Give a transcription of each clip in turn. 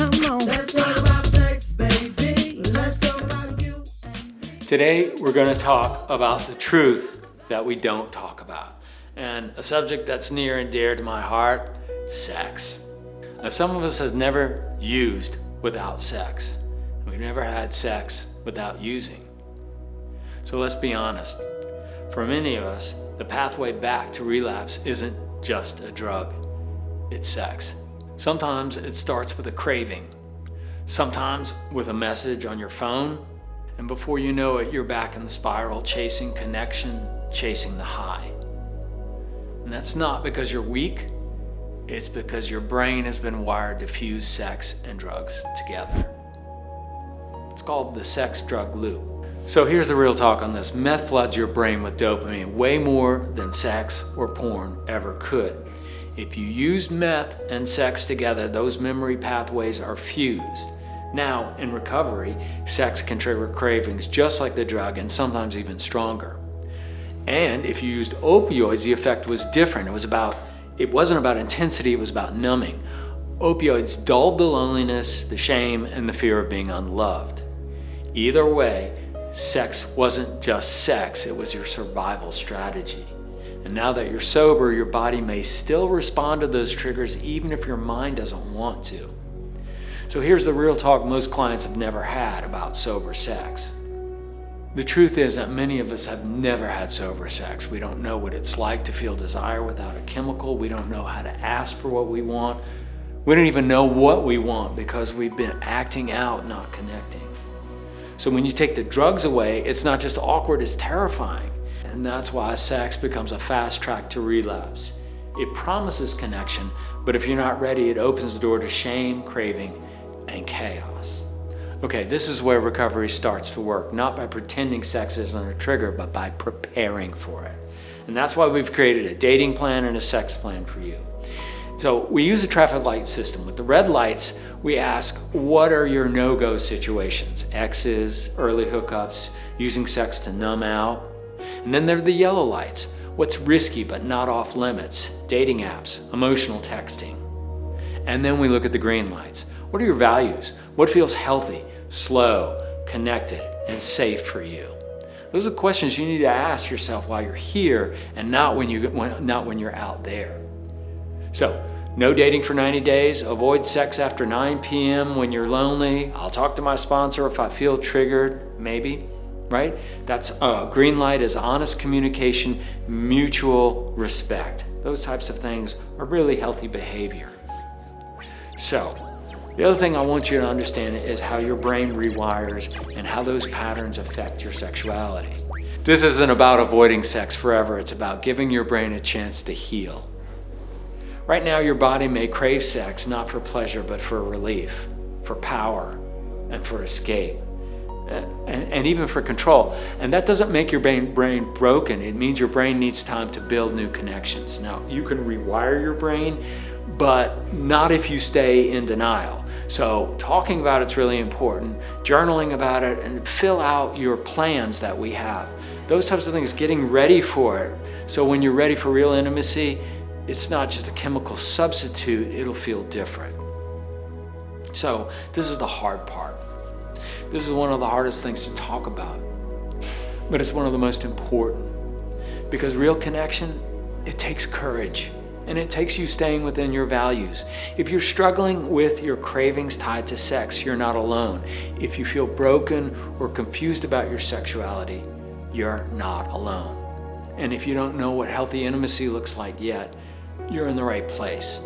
Come on. Let's talk about sex, baby. Let's talk about you. Today, we're going to talk about the truth that we don't talk about. And a subject that's near and dear to my heart, sex. Now, some of us have never used without sex. We've never had sex without using. So let's be honest. For many of us, the pathway back to relapse isn't just a drug. It's sex. Sometimes it starts with a craving. Sometimes with a message on your phone. And before you know it, you're back in the spiral, chasing connection, chasing the high. And that's not because you're weak. It's because your brain has been wired to fuse sex and drugs together. It's called the sex-drug loop. So here's the real talk on this. Meth floods your brain with dopamine way more than sex or porn ever could. If you use meth and sex together, those memory pathways are fused. Now, in recovery, sex can trigger cravings just like the drug and sometimes even stronger. And if you used opioids, the effect was different. It wasn't about intensity, it was about numbing. Opioids dulled the loneliness, the shame, and the fear of being unloved. Either way, sex wasn't just sex, it was your survival strategy. And now that you're sober, your body may still respond to those triggers even if your mind doesn't want to. So here's the real talk most clients have never had about sober sex. The truth is that many of us have never had sober sex. We don't know what it's like to feel desire without a chemical. We don't know how to ask for what we want. We don't even know what we want because we've been acting out, not connecting. So when you take the drugs away, it's not just awkward, it's terrifying. And that's why sex becomes a fast track to relapse. It promises connection, but if you're not ready, it opens the door to shame, craving, and chaos. Okay, this is where recovery starts to work, not by pretending sex isn't a trigger, but by preparing for it. And that's why we've created a dating plan and a sex plan for you. So we use a traffic light system. With the red lights, we ask, what are your no-go situations? Exes, early hookups, using sex to numb out. And then there are the yellow lights. What's risky but not off limits? Dating apps, emotional texting. And then we look at the green lights. What are your values? What feels healthy, slow, connected, and safe for you? Those are questions you need to ask yourself while you're here and not when you're out there. So, no dating for 90 days, avoid sex after 9 p.m. when you're lonely. I'll talk to my sponsor if I feel triggered, maybe, right? That's green light is honest communication, mutual respect. Those types of things are really healthy behavior. So, the other thing I want you to understand is how your brain rewires and how those patterns affect your sexuality. This isn't about avoiding sex forever, it's about giving your brain a chance to heal. Right now, your body may crave sex not for pleasure, but for relief, for power, and for escape, and even for control. And that doesn't make your brain broken. It means your brain needs time to build new connections. Now, you can rewire your brain, but not if you stay in denial. So talking about it's really important, journaling about it, and fill out your plans that we have. Those types of things, getting ready for it. So when you're ready for real intimacy, it's not just a chemical substitute, it'll feel different. So this is the hard part. This is one of the hardest things to talk about, but it's one of the most important because real connection, it takes courage and it takes you staying within your values. If you're struggling with your cravings tied to sex, you're not alone. If you feel broken or confused about your sexuality, you're not alone. And if you don't know what healthy intimacy looks like yet, you're in the right place.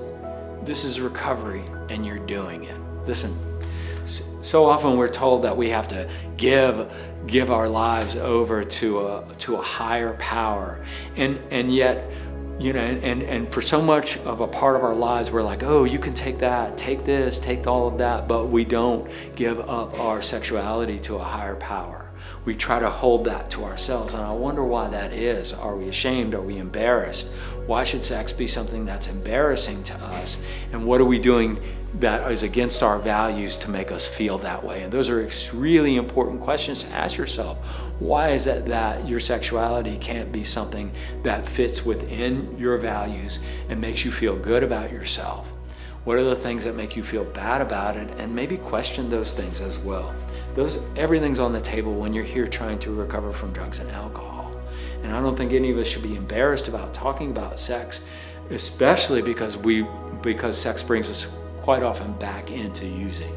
This is recovery and you're doing it. Listen, so often we're told that we have to give our lives over to a higher power, and yet, you know, and for so much of a part of our lives, we're like, oh, you can take that, take this, take all of that, but we don't give up our sexuality to a higher power. We try to hold that to ourselves, and I wonder why that is. Are we ashamed? Are we embarrassed? Why should sex be something that's embarrassing to us? And what are we doing that is against our values to make us feel that way? And those are really important questions to ask yourself. Why is it that your sexuality can't be something that fits within your values and makes you feel good about yourself? What are the things that make you feel bad about it? And maybe question those things as well. Everything's on the table when you're here trying to recover from drugs and alcohol. And I don't think any of us should be embarrassed about talking about sex, especially because sex brings us quite often back into using.